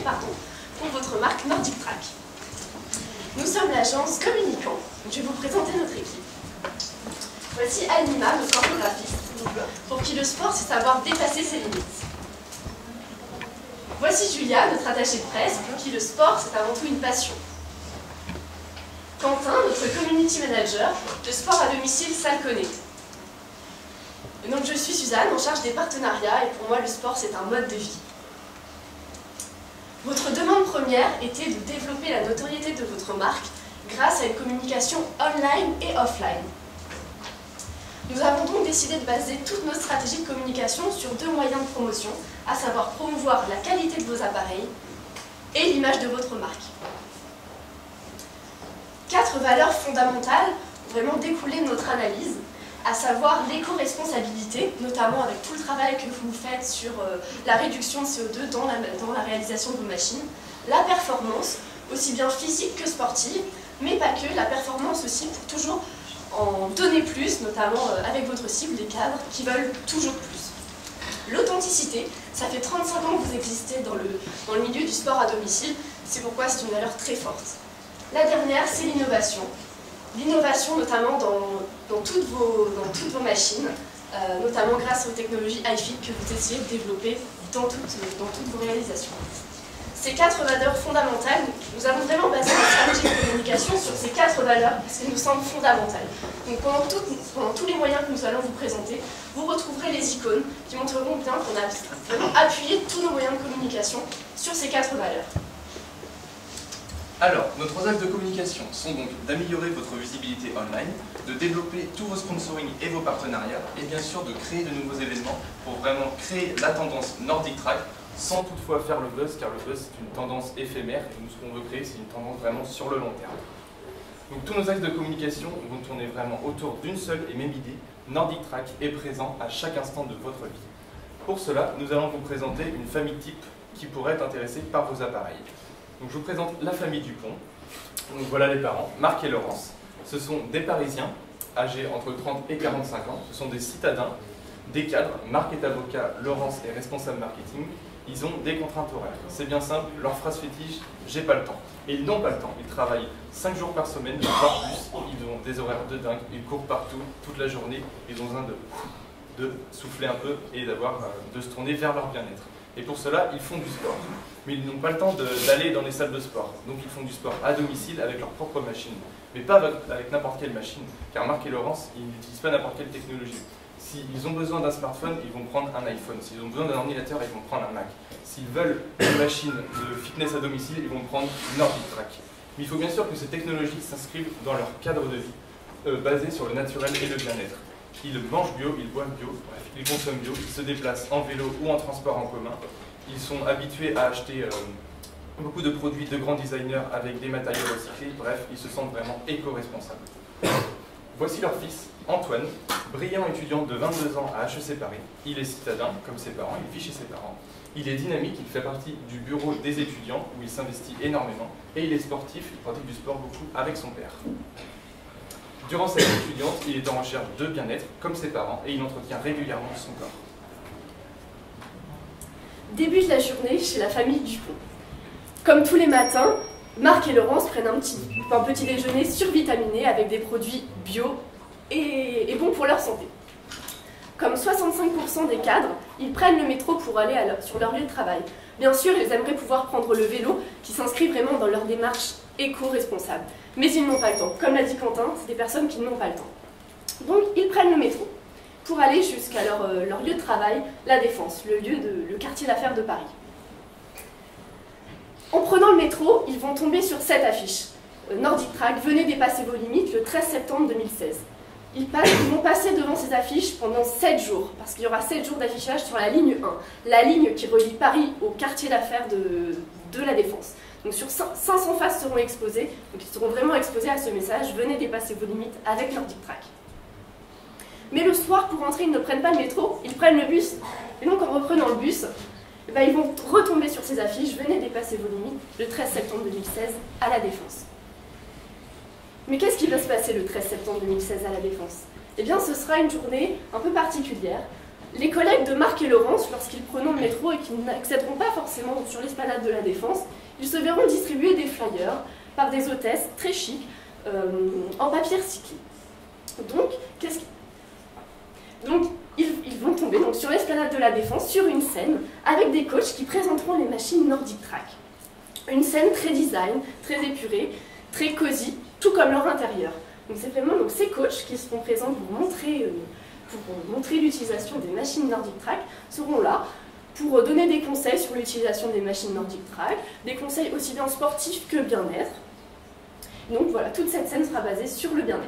pour votre marque Nordic Track. Nous sommes l'agence Communicant. Je vais vous présenter notre équipe. Voici Alima, notre chorégraphiste, pour qui le sport, c'est savoir dépasser ses limites. Voici Julia, notre attachée de presse, pour qui le sport, c'est avant tout une passion. Quentin, notre community manager, le sport à domicile, ça le connaît. Et donc je suis Suzanne, en charge des partenariats, et pour moi le sport c'est un mode de vie. Votre demande première était de développer la notoriété de votre marque grâce à une communication online et offline. Nous avons donc décidé de baser toute notre stratégie de communication sur deux moyens de promotion, à savoir promouvoir la qualité de vos appareils et l'image de votre marque. 4 valeurs fondamentales ont vraiment découlé de notre analyse, à savoir l'éco-responsabilité, notamment avec tout le travail que vous faites sur la réduction de CO2 dans la réalisation de vos machines, la performance, aussi bien physique que sportive, mais pas que, la performance aussi pour toujours en donner plus, notamment avec votre cible, les cadres qui veulent toujours plus. L'authenticité, ça fait 35 ans que vous existez dans le milieu du sport à domicile, c'est pourquoi c'est une valeur très forte. La dernière, c'est l'innovation. L'innovation notamment dans toutes vos machines, notamment grâce aux technologies iFit que vous essayez de développer dans toutes vos réalisations. Ces 4 valeurs fondamentales, nous avons vraiment basé notre stratégie de communication sur ces 4 valeurs parce qu'elles nous semblent fondamentales. Donc pendant tous les moyens que nous allons vous présenter, vous retrouverez les icônes qui montreront bien qu'on a vraiment appuyé tous nos moyens de communication sur ces 4 valeurs. Alors, nos 3 axes de communication sont donc d'améliorer votre visibilité online, de développer tous vos sponsoring et vos partenariats, et bien sûr de créer de nouveaux événements pour vraiment créer la tendance Nordic Track, sans toutefois faire le buzz, car le buzz c'est une tendance éphémère, et nous ce qu'on veut créer c'est une tendance vraiment sur le long terme. Donc tous nos axes de communication vont tourner vraiment autour d'une seule et même idée, Nordic Track est présent à chaque instant de votre vie. Pour cela, nous allons vous présenter une famille type qui pourrait être intéressée par vos appareils. Donc je vous présente la famille Dupont. Donc voilà les parents, Marc et Laurence. Ce sont des Parisiens, âgés entre 30 et 45 ans. Ce sont des citadins, des cadres. Marc est avocat, Laurence est responsable marketing. Ils ont des contraintes horaires. C'est bien simple, leur phrase fétiche, j'ai pas le temps. Et ils n'ont pas le temps. Ils travaillent 5 jours par semaine, voire plus. Ils ont des horaires de dingue. Ils courent partout, toute la journée. Ils ont besoin de souffler un peu et de se tourner vers leur bien-être. Et pour cela, ils font du sport. Mais ils n'ont pas le temps d'aller dans les salles de sport. Donc ils font du sport à domicile avec leur propre machine. Mais pas avec n'importe quelle machine. Car Marc et Laurence, ils n'utilisent pas n'importe quelle technologie. S'ils ont besoin d'un smartphone, ils vont prendre un iPhone. S'ils ont besoin d'un ordinateur, ils vont prendre un Mac. S'ils veulent une machine de fitness à domicile, ils vont prendre Nordic Track. Mais il faut bien sûr que ces technologies s'inscrivent dans leur cadre de vie, basé sur le naturel et le bien-être. Ils mangent bio, ils boivent bio, bref, ils consomment bio, ils se déplacent en vélo ou en transport en commun. Ils sont habitués à acheter beaucoup de produits de grands designers avec des matériaux recyclés. Bref, ils se sentent vraiment éco-responsables. Voici leur fils, Antoine, brillant étudiant de 22 ans à HEC Paris. Il est citadin, comme ses parents, il vit chez ses parents. Il est dynamique, il fait partie du bureau des étudiants où il s'investit énormément. Et il est sportif, il pratique du sport beaucoup avec son père. Durant sa vie étudiante, il est en recherche de bien-être, comme ses parents, et il entretient régulièrement son corps. Début de la journée chez la famille Dupont. Comme tous les matins, Marc et Laurence prennent un petit déjeuner survitaminé avec des produits bio et bons pour leur santé. Comme 65% des cadres, ils prennent le métro pour aller sur leur lieu de travail. Bien sûr, ils aimeraient pouvoir prendre le vélo qui s'inscrit vraiment dans leur démarche éco-responsable. Mais ils n'ont pas le temps. Comme l'a dit Quentin, c'est des personnes qui n'ont pas le temps. Donc, ils prennent le métro pour aller jusqu'à leur lieu de travail, la Défense, le quartier d'affaires de Paris. En prenant le métro, ils vont tomber sur cette affiche. Nordic Track, venez dépasser vos limites le 13 septembre 2016. Ils vont passer devant ces affiches pendant 7 jours, parce qu'il y aura 7 jours d'affichage sur la ligne 1, la ligne qui relie Paris au quartier d'affaires de la Défense. Donc sur 500 faces seront exposées, donc ils seront vraiment exposés à ce message, venez dépasser vos limites avec Nordic Track. Mais le soir, pour rentrer, ils ne prennent pas le métro, ils prennent le bus. Et donc en reprenant le bus, ils vont retomber sur ces affiches, venez dépasser vos limites, le 13 septembre 2016 à la Défense. Mais qu'est-ce qui va se passer le 13 septembre 2016 à la Défense? Eh bien, ce sera une journée un peu particulière, Les collègues de Marc et Laurence, lorsqu'ils prendront le métro et qu'ils n'accéderont pas forcément sur l'esplanade de la Défense, ils se verront distribuer des flyers par des hôtesses très chics en papier recyclé. Donc, ils vont tomber donc, sur l'esplanade de la Défense, sur une scène, avec des coachs qui présenteront les machines Nordic Track. Une scène très design, très épurée, très cosy, tout comme leur intérieur. Donc c'est vraiment donc, ces coachs qui seront présents pour montrer l'utilisation des machines Nordic Track, seront là pour donner des conseils sur l'utilisation des machines Nordic Track, des conseils aussi bien sportifs que bien-être. Donc voilà, toute cette scène sera basée sur le bien-être.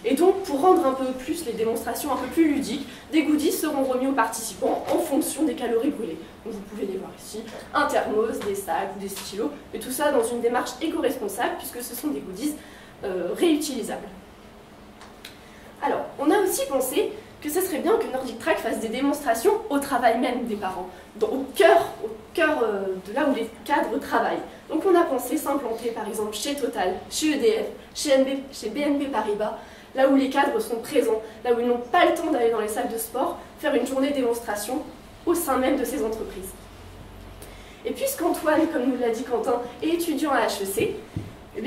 Et donc, pour rendre un peu plus les démonstrations un peu plus ludiques, des goodies seront remis aux participants en fonction des calories brûlées. Donc vous pouvez les voir ici, un thermos, des sacs, des stylos, et tout ça dans une démarche éco-responsable puisque ce sont des goodies réutilisables. Alors, on a aussi pensé que ce serait bien que Nordic Track fasse des démonstrations au travail même des parents, au cœur de là où les cadres travaillent. Donc on a pensé s'implanter par exemple chez Total, chez EDF, chez BNP Paribas, là où les cadres sont présents, là où ils n'ont pas le temps d'aller dans les salles de sport, faire une journée de démonstration au sein même de ces entreprises. Et puisqu'Antoine, comme nous l'a dit Quentin, est étudiant à HEC, et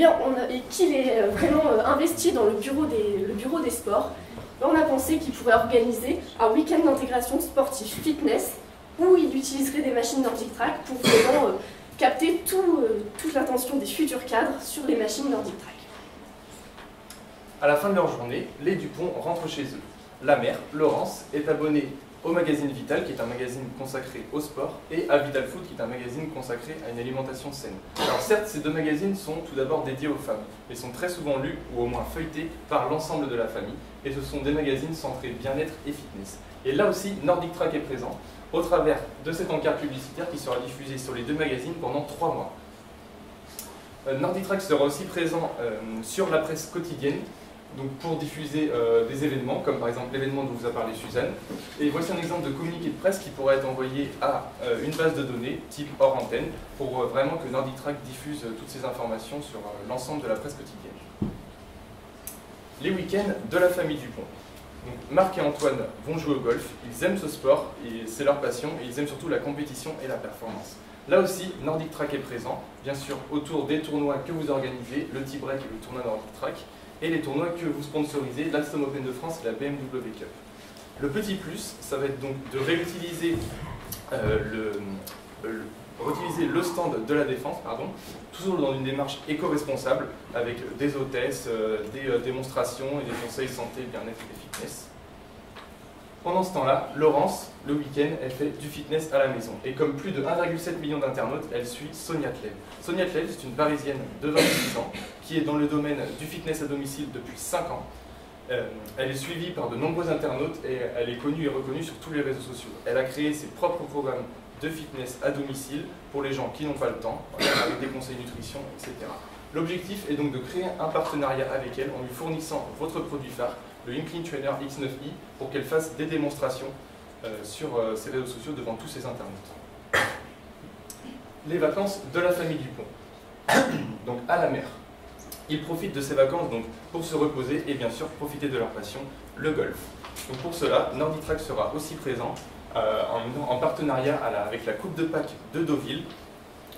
qu'il est vraiment investi dans le bureau des sports, on a pensé qu'il pourrait organiser un week-end d'intégration sportive fitness où il utiliserait des machines Nordic Track pour vraiment capter toute l'attention des futurs cadres sur les machines Nordic Track. À la fin de leur journée, les Dupont rentrent chez eux. La mère, Laurence, est abonnée au magazine Vital, qui est un magazine consacré au sport, et à Vital Food, qui est un magazine consacré à une alimentation saine. Alors certes, ces deux magazines sont tout d'abord dédiés aux femmes, mais sont très souvent lus, ou au moins feuilletés, par l'ensemble de la famille, et ce sont des magazines centrés bien-être et fitness. Et là aussi, Nordic Track est présent, au travers de cette encarte publicitaire qui sera diffusée sur les deux magazines pendant 3 mois. Nordic Track sera aussi présent sur la presse quotidienne, donc pour diffuser des événements, comme par exemple l'événement dont vous a parlé Suzanne. Et voici un exemple de communiqué de presse qui pourrait être envoyé à une base de données, type hors antenne, pour vraiment que Nordic Track diffuse toutes ces informations sur l'ensemble de la presse quotidienne. Les week-ends de la famille Dupont. Donc, Marc et Antoine vont jouer au golf, ils aiment ce sport, et c'est leur passion, et ils aiment surtout la compétition et la performance. Là aussi, Nordic Track est présent, bien sûr autour des tournois que vous organisez, le T-Break et le tournoi Nordic Track, et les tournois que vous sponsorisez, l'Alstom Open de France et la BMW Cup. Le petit plus, ça va être donc de réutiliser le stand de la Défense, toujours dans une démarche éco-responsable, avec des hôtesses, des démonstrations et des conseils santé, bien-être et fitness. Pendant ce temps-là, Laurence, le week-end, elle fait du fitness à la maison. Et comme plus de 1,7 million d'internautes, elle suit Sonia Tlev. Sonia Tlev, c'est une Parisienne de 26 ans qui est dans le domaine du fitness à domicile depuis 5 ans. Elle est suivie par de nombreux internautes et elle est connue et reconnue sur tous les réseaux sociaux. Elle a créé ses propres programmes de fitness à domicile pour les gens qui n'ont pas le temps, avec des conseils nutrition, etc. L'objectif est donc de créer un partenariat avec elle en lui fournissant votre produit phare, le Incline Trainer X9i, pour qu'elle fasse des démonstrations sur ses réseaux sociaux devant tous ses internautes. Les vacances de la famille Dupont. Donc à la mer. Ils profitent de ces vacances donc, pour se reposer et bien sûr profiter de leur passion, le golf. Donc pour cela, Nordic Track sera aussi présent en partenariat avec la Coupe de Pâques de Deauville,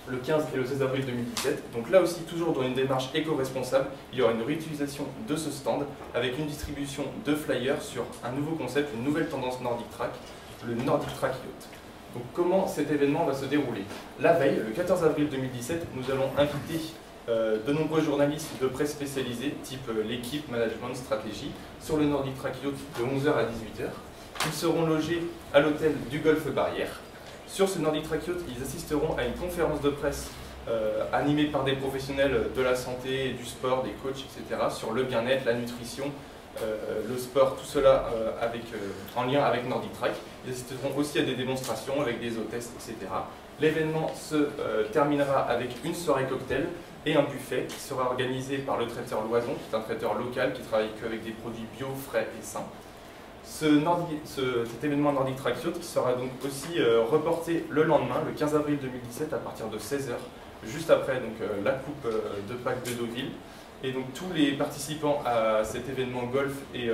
le 15 et le 16 avril 2017. Donc là aussi, toujours dans une démarche éco-responsable, il y aura une réutilisation de ce stand avec une distribution de flyers sur un nouveau concept, une nouvelle tendance Nordic Track, le Nordic Track Yacht. Donc comment cet événement va se dérouler? La veille, le 14 avril 2017, nous allons inviter de nombreux journalistes de presse spécialisés, type l'équipe, management, stratégie, sur le Nordic Track Yacht de 11h à 18h. Ils seront logés à l'hôtel du Golfe Barrière. Sur ce Nordic Track Yacht, ils assisteront à une conférence de presse animée par des professionnels de la santé, du sport, des coachs, etc. sur le bien-être, la nutrition, le sport, tout cela en lien avec Nordic Track. Ils assisteront aussi à des démonstrations avec des hôtesses, etc. L'événement se terminera avec une soirée cocktail et un buffet qui sera organisé par le traiteur Loison, qui est un traiteur local qui travaille qu'avec des produits bio, frais et sains. Cet événement Nordic Track Yacht qui sera donc aussi reporté le lendemain, le 15 avril 2017, à partir de 16h, juste après donc, la Coupe de Pâques de Deauville. Et donc tous les participants à cet événement golf et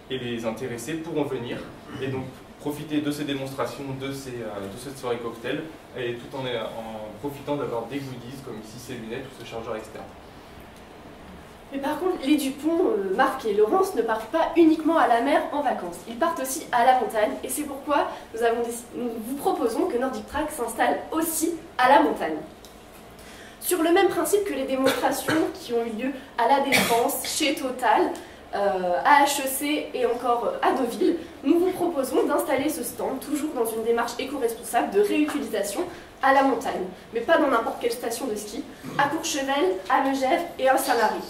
les intéressés pourront venir et donc profiter de ces démonstrations, de cette soirée cocktail, et tout en profitant d'avoir des goodies comme ici ces lunettes ou ce chargeur externe. Mais par contre, les Dupont, Marc et Laurence, ne partent pas uniquement à la mer en vacances. Ils partent aussi à la montagne, et c'est pourquoi nous vous proposons que Nordic Track s'installe aussi à la montagne. Sur le même principe que les démonstrations qui ont eu lieu à La Défense, chez Total, à HEC et encore à Deauville, nous vous proposons d'installer ce stand, toujours dans une démarche éco-responsable de réutilisation, à la montagne, mais pas dans n'importe quelle station de ski, à Courchevel, à Megève et à Saint-Lary.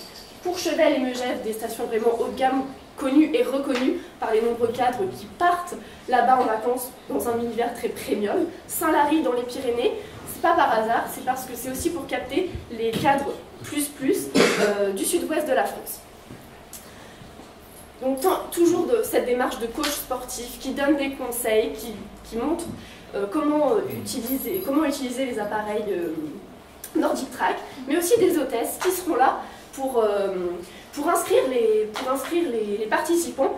Courchevel et Megève, des stations vraiment haut de gamme, connues et reconnues par les nombreux cadres qui partent là-bas en vacances dans un univers très premium. Saint-Lary dans les Pyrénées, c'est pas par hasard, c'est parce que c'est aussi pour capter les cadres du sud-ouest de la France. Donc toujours de cette démarche de coach sportif qui donne des conseils, qui montre comment utiliser les appareils Nordic Track, mais aussi des hôtesses qui seront là pour inscrire les participants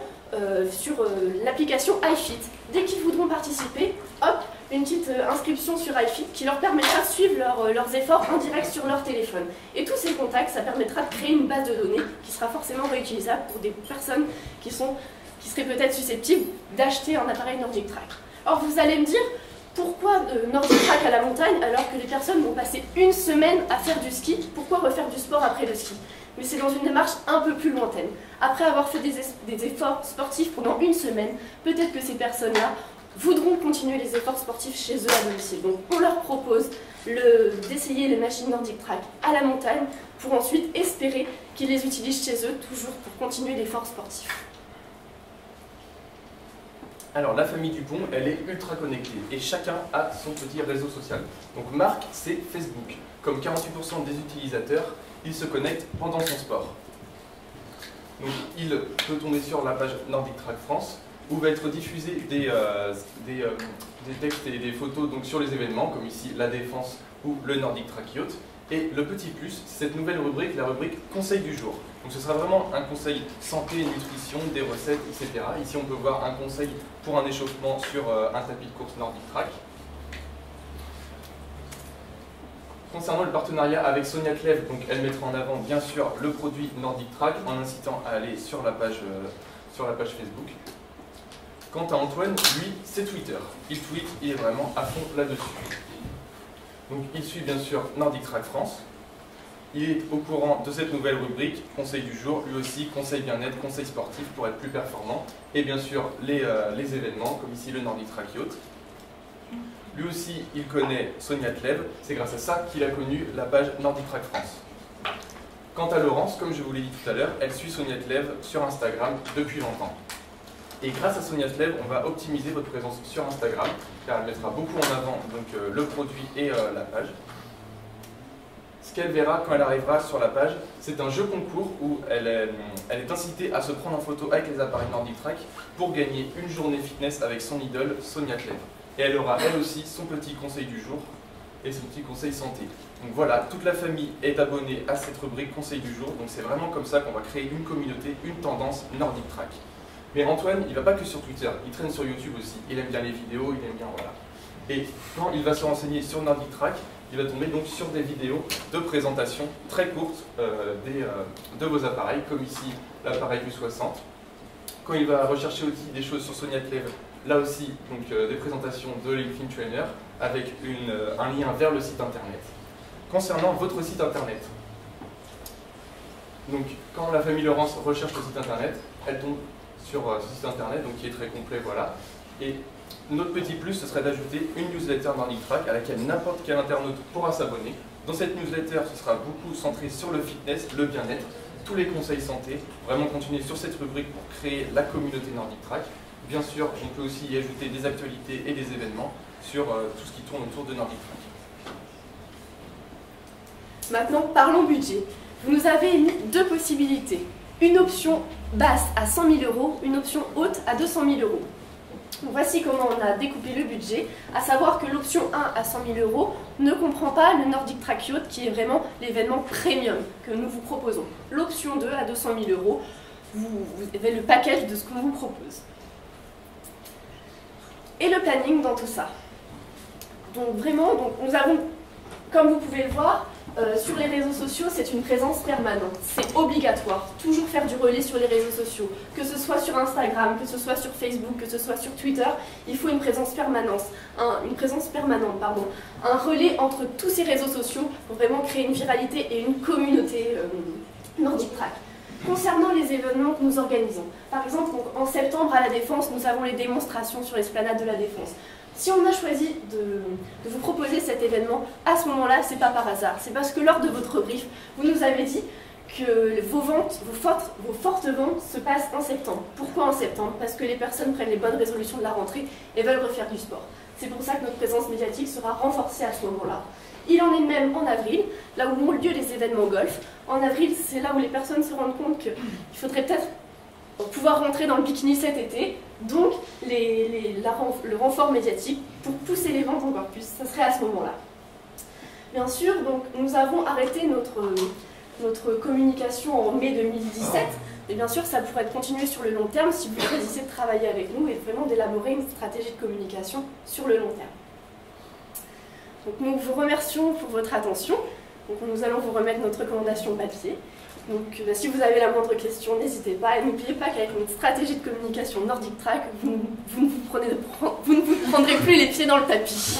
sur l'application iFit. Dès qu'ils voudront participer, hop, une petite inscription sur iFit qui leur permettra de suivre leurs efforts en direct sur leur téléphone. Et tous ces contacts, ça permettra de créer une base de données qui sera forcément réutilisable pour des personnes qui seraient peut-être susceptibles d'acheter un appareil Nordic Track. Or, vous allez me dire, pourquoi Nordic Track à la montagne alors que les personnes vont passer une semaine à faire du ski? Pourquoi refaire du sport après le ski? Mais c'est dans une démarche un peu plus lointaine. Après avoir fait des efforts sportifs pendant une semaine, peut-être que ces personnes-là voudront continuer les efforts sportifs chez eux à domicile. Donc on leur propose d'essayer les machines Nordic Track à la montagne pour ensuite espérer qu'ils les utilisent chez eux, toujours pour continuer l'effort sportif. Alors la famille Dupont, elle est ultra connectée et chacun a son petit réseau social. Donc Marc, c'est Facebook. Comme 48% des utilisateurs, il se connecte pendant son sport. Donc il peut tomber sur la page Nordic Track France où va être diffusé des textes et des photos donc, sur les événements, comme ici La Défense ou le Nordic Track Yacht. Et le petit plus, c'est cette nouvelle rubrique, la rubrique Conseil du jour. Donc ce sera vraiment un conseil santé, nutrition, des recettes, etc. Ici on peut voir un conseil pour un échauffement sur un tapis de course Nordic Track. Concernant le partenariat avec Sonia Clèves, donc elle mettra en avant bien sûr le produit Nordic Track en incitant à aller sur la page Facebook. Quant à Antoine, lui, c'est Twitter. Il tweet, il est vraiment à fond là-dessus. Donc il suit bien sûr Nordic Track France. Il est au courant de cette nouvelle rubrique, conseil du jour, lui aussi, conseil bien-être, conseil sportif pour être plus performant. Et bien sûr, les événements, comme ici le Nordic Track Yacht. Lui aussi, il connaît Sonia Clèves. C'est grâce à ça qu'il a connu la page Nordic Track France. Quant à Laurence, comme je vous l'ai dit tout à l'heure, elle suit Sonia Clèves sur Instagram depuis longtemps. Et grâce à Sonia Clèves, on va optimiser votre présence sur Instagram, car elle mettra beaucoup en avant donc, le produit et la page. Ce qu'elle verra quand elle arrivera sur la page, c'est un jeu concours où elle est incitée à se prendre en photo avec les appareils Nordic Track pour gagner une journée fitness avec son idole, Sonia Clèves. Et elle aura elle aussi son petit conseil du jour et son petit conseil santé. Donc voilà, toute la famille est abonnée à cette rubrique conseil du jour, donc c'est vraiment comme ça qu'on va créer une communauté, une tendance Nordic Track. Mais Antoine, il ne va pas que sur Twitter, il traîne sur YouTube aussi. Il aime bien les vidéos, il aime bien, voilà. Et quand il va se renseigner sur Nordic Track, il va tomber donc sur des vidéos de présentation très courtes de vos appareils, comme ici l'appareil U60. Quand il va rechercher aussi des choses sur Sonia Clèves, là aussi donc, des présentations de LinkedIn Trainer avec un lien vers le site internet. Concernant votre site internet, donc quand la famille Laurence recherche le site internet, elle tombe sur ce site internet, donc qui est très complet, voilà. Et notre petit plus, ce serait d'ajouter une newsletter Nordic Track à laquelle n'importe quel internaute pourra s'abonner. Dans cette newsletter, ce sera beaucoup centré sur le fitness, le bien-être, tous les conseils santé, vraiment continuer sur cette rubrique pour créer la communauté Nordic Track. Bien sûr, on peut aussi y ajouter des actualités et des événements sur tout ce qui tourne autour de Nordic Track. Maintenant, parlons budget. Vous nous avez émis deux possibilités. Une option basse à 100 000 €, une option haute à 200 000 €. Donc voici comment on a découpé le budget, à savoir que l'option 1 à 100 000 € ne comprend comprend pas le Nordic Track Yacht qui est vraiment l'événement premium que nous vous proposons. L'option 2 à 200 000 €, vous avez le package de ce qu'on vous propose. Et le planning dans tout ça. Donc vraiment, nous avons, comme vous pouvez le voir, sur les réseaux sociaux, c'est une présence permanente. C'est obligatoire. Toujours faire du relais sur les réseaux sociaux. Que ce soit sur Instagram, que ce soit sur Facebook, que ce soit sur Twitter, il faut une présence permanente. Un relais entre tous ces réseaux sociaux pour vraiment créer une viralité et une communauté Nordic Track. Concernant les événements que nous organisons, par exemple, en septembre à la Défense, nous avons les démonstrations sur l'esplanade de la Défense. Si on a choisi de vous proposer cet événement, à ce moment-là, c'est pas par hasard. C'est parce que lors de votre brief, vous nous avez dit que vos fortes ventes se passent en septembre. Pourquoi en septembre? Parce que les personnes prennent les bonnes résolutions de la rentrée et veulent refaire du sport. C'est pour ça que notre présence médiatique sera renforcée à ce moment-là. Il en est de même en avril, là où ont lieu les événements golf. En avril, c'est là où les personnes se rendent compte qu'il faudrait peut-être pouvoir rentrer dans le bikini cet été, donc le renfort médiatique pour pousser les ventes encore plus, ça serait à ce moment-là. Bien sûr, donc, nous avons arrêté notre communication en mai 2017, et bien sûr ça pourrait continuer sur le long terme si vous choisissez de travailler avec nous et vraiment d'élaborer une stratégie de communication sur le long terme. Donc nous vous remercions pour votre attention, donc, nous allons vous remettre notre recommandation papier. Donc, si vous avez la moindre question, n'hésitez pas. Et n'oubliez pas qu'avec notre stratégie de communication Nordic Track, vous ne vous prendrez plus les pieds dans le tapis.